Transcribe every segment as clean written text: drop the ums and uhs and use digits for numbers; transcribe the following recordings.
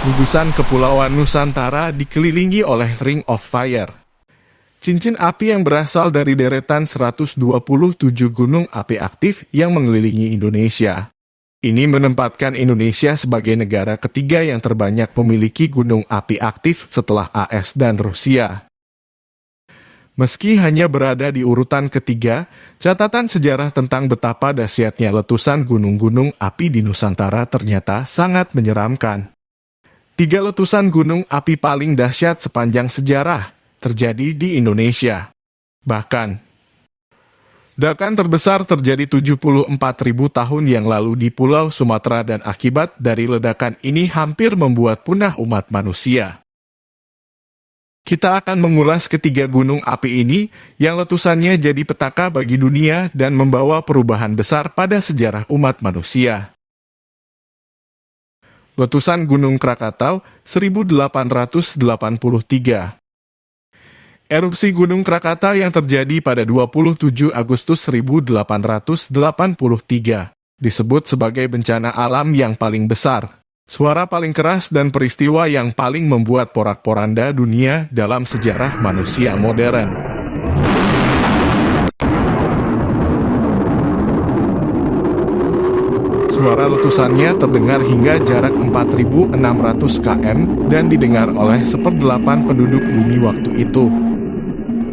Gugusan Kepulauan Nusantara dikelilingi oleh Ring of Fire. Cincin api yang berasal dari deretan 127 gunung api aktif yang mengelilingi Indonesia. Ini menempatkan Indonesia sebagai negara ketiga yang terbanyak memiliki gunung api aktif setelah AS dan Rusia. Meski hanya berada di urutan ketiga, catatan sejarah tentang betapa dahsyatnya letusan gunung-gunung api di Nusantara ternyata sangat menyeramkan. 3 letusan gunung api paling dahsyat sepanjang sejarah terjadi di Indonesia. Bahkan, ledakan terbesar terjadi 74.000 tahun yang lalu di Pulau Sumatera dan akibat dari ledakan ini hampir membuat punah umat manusia. Kita akan mengulas ketiga gunung api ini yang letusannya jadi petaka bagi dunia dan membawa perubahan besar pada sejarah umat manusia. Letusan Gunung Krakatau 1883. Erupsi Gunung Krakatau yang terjadi pada 27 Agustus 1883 disebut sebagai bencana alam yang paling besar, suara paling keras dan peristiwa yang paling membuat porak-poranda dunia dalam sejarah manusia modern. Suara letusannya terdengar hingga jarak 4.600 km dan didengar oleh 1/8 penduduk bumi waktu itu.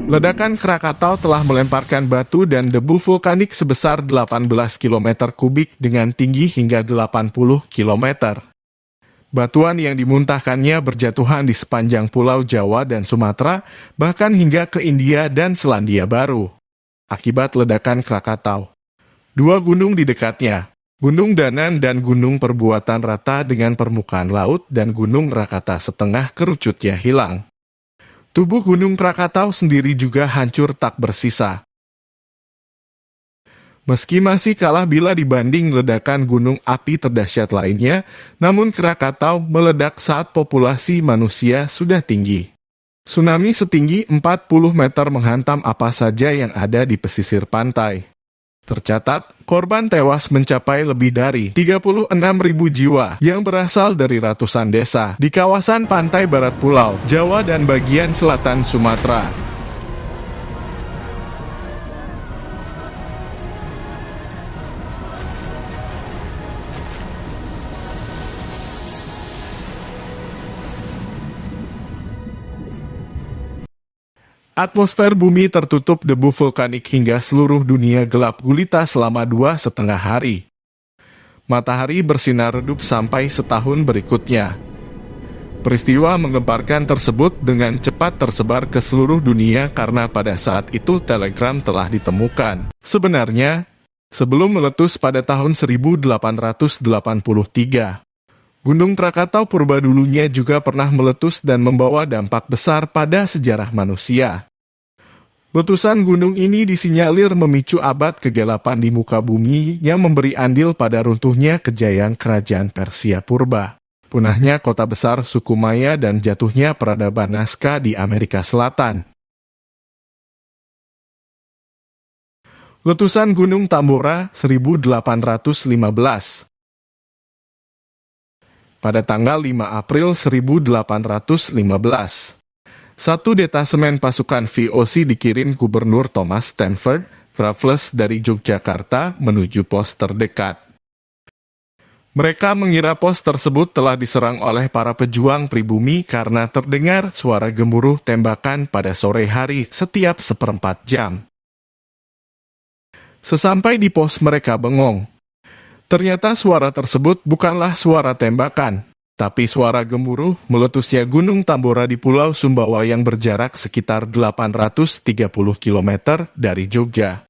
Ledakan Krakatau telah melemparkan batu dan debu vulkanik sebesar 18 km kubik dengan tinggi hingga 80 km. Batuan yang dimuntahkannya berjatuhan di sepanjang Pulau Jawa dan Sumatera, bahkan hingga ke India dan Selandia Baru. Akibat ledakan Krakatau, 2 gunung di dekatnya, Gunung Danan dan Gunung Perbuatan rata dengan permukaan laut dan Gunung Rakata setengah kerucutnya hilang. Tubuh Gunung Krakatau sendiri juga hancur tak bersisa. Meski masih kalah bila dibanding ledakan gunung api terdahsyat lainnya, namun Krakatau meledak saat populasi manusia sudah tinggi. Tsunami setinggi 40 meter menghantam apa saja yang ada di pesisir pantai. Tercatat, korban tewas mencapai lebih dari 36.000 jiwa yang berasal dari ratusan desa di kawasan pantai barat Pulau Jawa dan bagian selatan Sumatera. Atmosfer bumi tertutup debu vulkanik hingga seluruh dunia gelap gulita selama 2,5 hari. Matahari bersinar redup sampai setahun berikutnya. Peristiwa menggemparkan tersebut dengan cepat tersebar ke seluruh dunia karena pada saat itu telegram telah ditemukan. Sebenarnya, sebelum meletus pada tahun 1883, Gunung Krakatau purba dulunya juga pernah meletus dan membawa dampak besar pada sejarah manusia. Letusan gunung ini disinyalir memicu abad kegelapan di muka bumi yang memberi andil pada runtuhnya kejayaan kerajaan Persia purba, punahnya kota besar suku Maya dan jatuhnya peradaban Nazca di Amerika Selatan. Letusan Gunung Tambora 1815. Pada tanggal 5 April 1815, satu detasemen pasukan VOC dikirim Gubernur Thomas Stamford Raffles dari Yogyakarta menuju pos terdekat. Mereka mengira pos tersebut telah diserang oleh para pejuang pribumi karena terdengar suara gemuruh tembakan pada sore hari setiap 1/4 jam. Sesampai di pos mereka bengong. Ternyata suara tersebut bukanlah suara tembakan, tapi suara gemuruh meletusnya Gunung Tambora di Pulau Sumbawa yang berjarak sekitar 830 km dari Jogja.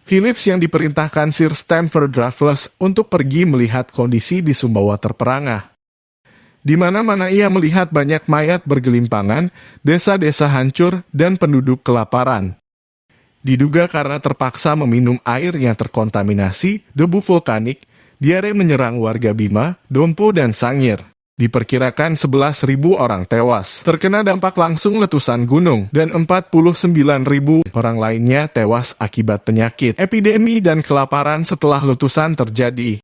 Phillips yang diperintahkan Sir Stamford Raffles untuk pergi melihat kondisi di Sumbawa terperangah. Di mana-mana ia melihat banyak mayat bergelimpangan, desa-desa hancur, dan penduduk kelaparan. Diduga karena terpaksa meminum air yang terkontaminasi debu vulkanik, diare menyerang warga Bima, Dompo, dan Sangir. Diperkirakan 11.000 orang tewas, terkena dampak langsung letusan gunung, dan 49.000 orang lainnya tewas akibat penyakit, epidemi, dan kelaparan setelah letusan terjadi.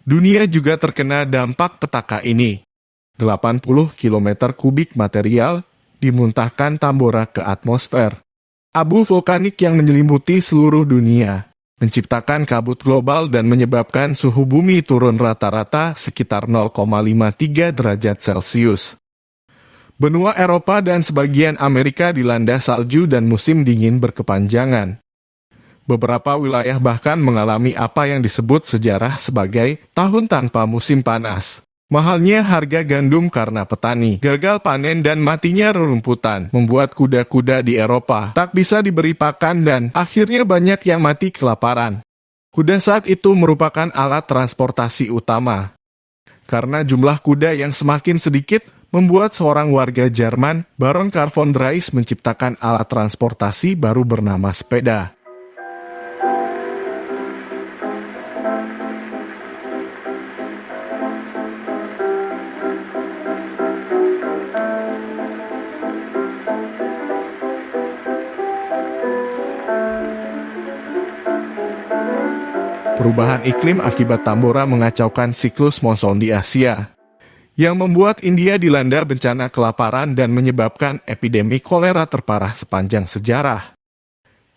Dunia juga terkena dampak petaka ini. 80 km kubik material dimuntahkan Tambora ke atmosfer. Abu vulkanik yang menyelimuti seluruh dunia, menciptakan kabut global dan menyebabkan suhu bumi turun rata-rata sekitar 0,53 derajat Celcius. Benua Eropa dan sebagian Amerika dilanda salju dan musim dingin berkepanjangan. Beberapa wilayah bahkan mengalami apa yang disebut sejarah sebagai tahun tanpa musim panas. Mahalnya harga gandum karena petani gagal panen dan matinya rerumputan membuat kuda-kuda di Eropa tak bisa diberi pakan dan akhirnya banyak yang mati kelaparan. Kuda saat itu merupakan alat transportasi utama. Karena jumlah kuda yang semakin sedikit, membuat seorang warga Jerman, Baron Carl von Drais, menciptakan alat transportasi baru bernama sepeda. Perubahan iklim akibat Tambora mengacaukan siklus monsun di Asia, yang membuat India dilanda bencana kelaparan dan menyebabkan epidemi kolera terparah sepanjang sejarah.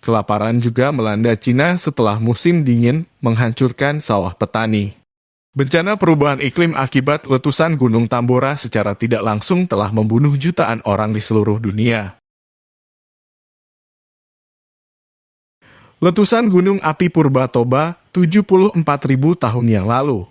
Kelaparan juga melanda Cina setelah musim dingin menghancurkan sawah petani. Bencana perubahan iklim akibat letusan Gunung Tambora secara tidak langsung telah membunuh jutaan orang di seluruh dunia. Letusan Gunung Api Purba Toba 74.000 tahun yang lalu.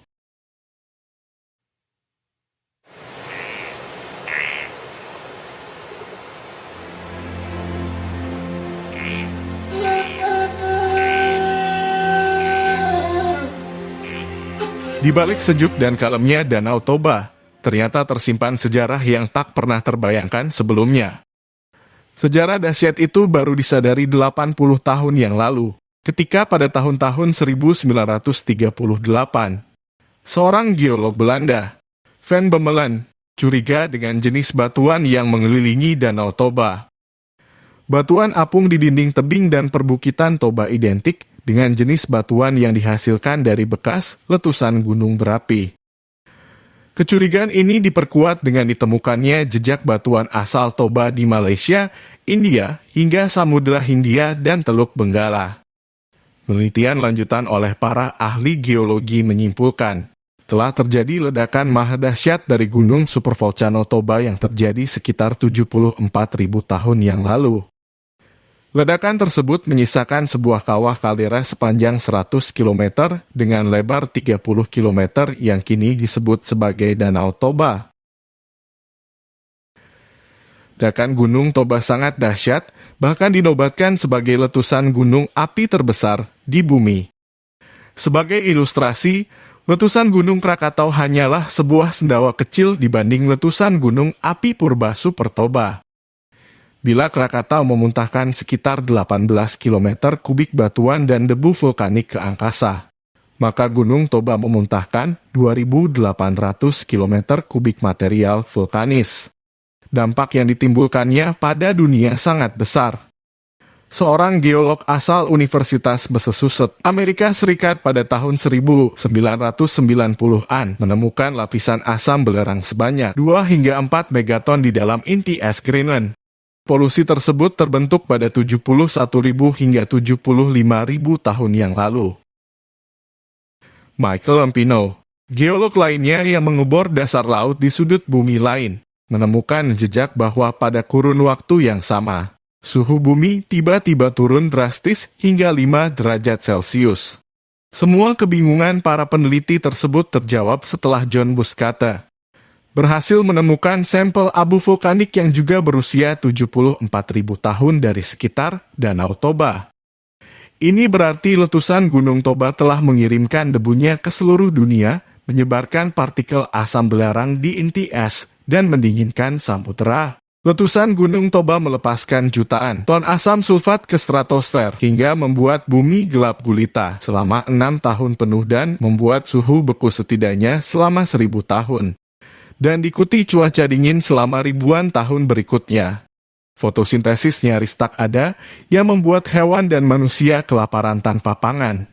Di balik sejuk dan kalemnya Danau Toba, ternyata tersimpan sejarah yang tak pernah terbayangkan sebelumnya. Sejarah dahsyat itu baru disadari 80 tahun yang lalu, ketika pada tahun-tahun 1938, seorang geolog Belanda, Van Bemmelen, curiga dengan jenis batuan yang mengelilingi Danau Toba. Batuan apung di dinding tebing dan perbukitan Toba identik dengan jenis batuan yang dihasilkan dari bekas letusan gunung berapi. Kecurigaan ini diperkuat dengan ditemukannya jejak batuan asal Toba di Malaysia, India, hingga Samudra Hindia dan Teluk Benggala. Penelitian lanjutan oleh para ahli geologi menyimpulkan, telah terjadi ledakan maha dahsyat dari gunung supervolcano Toba yang terjadi sekitar 74.000 tahun yang lalu. Ledakan tersebut menyisakan sebuah kawah kaldera sepanjang 100 km dengan lebar 30 km yang kini disebut sebagai Danau Toba. Ledakan Gunung Toba sangat dahsyat, bahkan dinobatkan sebagai letusan gunung api terbesar di bumi. Sebagai ilustrasi, letusan Gunung Krakatau hanyalah sebuah sendawa kecil dibanding letusan gunung api purba Super Toba. Bila Krakatau memuntahkan sekitar 18 km kubik batuan dan debu vulkanik ke angkasa, maka Gunung Toba memuntahkan 2.800 km kubik material vulkanis. Dampak yang ditimbulkannya pada dunia sangat besar. Seorang geolog asal Universitas Massachusetts, Amerika Serikat pada tahun 1990-an menemukan lapisan asam belerang sebanyak 2 hingga 4 megaton di dalam inti es Greenland. Polusi tersebut terbentuk pada 71.000 hingga 75.000 tahun yang lalu. Michael Ampino, geolog lainnya yang mengebor dasar laut di sudut bumi lain, menemukan jejak bahwa pada kurun waktu yang sama, suhu bumi tiba-tiba turun drastis hingga 5 derajat Celcius. Semua kebingungan para peneliti tersebut terjawab setelah John Muscata berhasil menemukan sampel abu vulkanik yang juga berusia 74.000 tahun dari sekitar Danau Toba. Ini berarti letusan Gunung Toba telah mengirimkan debunya ke seluruh dunia, menyebarkan partikel asam belerang di inti es, dan mendinginkan samudera. Letusan Gunung Toba melepaskan jutaan ton asam sulfat ke stratosfer hingga membuat bumi gelap gulita selama 6 tahun penuh dan membuat suhu beku setidaknya selama 1.000 tahun. Dan diikuti cuaca dingin selama ribuan tahun berikutnya. Fotosintesis nyaris tak ada, yang membuat hewan dan manusia kelaparan tanpa pangan.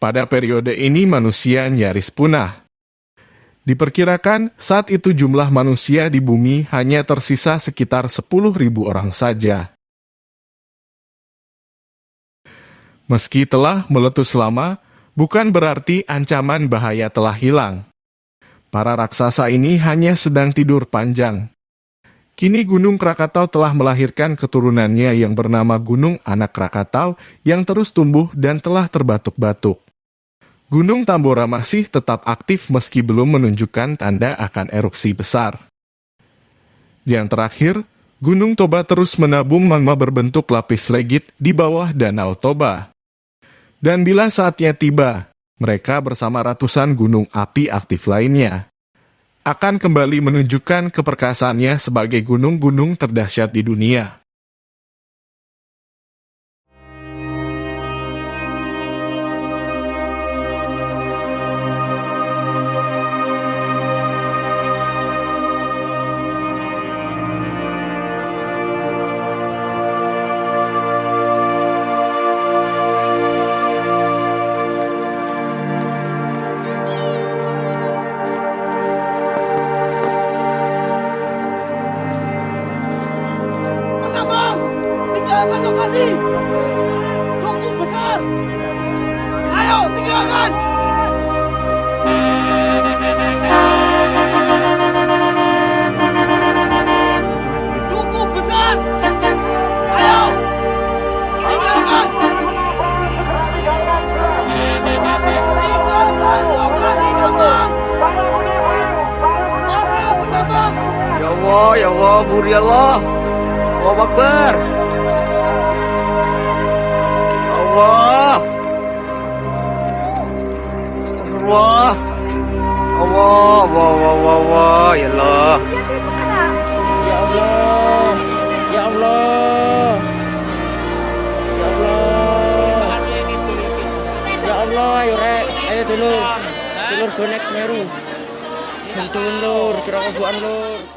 Pada periode ini manusia nyaris punah. Diperkirakan saat itu jumlah manusia di bumi hanya tersisa sekitar 10.000 orang saja. Meski telah meletus lama, bukan berarti ancaman bahaya telah hilang. Para raksasa ini hanya sedang tidur panjang. Kini Gunung Krakatau telah melahirkan keturunannya yang bernama Gunung Anak Krakatau yang terus tumbuh dan telah terbatuk-batuk. Gunung Tambora masih tetap aktif meski belum menunjukkan tanda akan erupsi besar. Yang terakhir, Gunung Toba terus menabung magma berbentuk lapis legit di bawah Danau Toba. Dan bila saatnya tiba, mereka bersama ratusan gunung api aktif lainnya akan kembali menunjukkan keperkasaannya sebagai gunung-gunung terdahsyat di dunia. Tinggalkan lokasi! Cukup besar! Ayo, tinggalkan! Cukup besar! Ayo! Tinggalkan! Tinggalkan lokasi tambang! Para penambang! Ya Allah, Buri Allah. Allahu Akbar. Allah. Astagfirullah. Allah, ya Allah. Ya Allah. Ya Allah. Ya Allah. Ya Allah, ayo rek, ayo dulur. Dulur bonek Semeru. Bantuin lur, curang kebuan lur.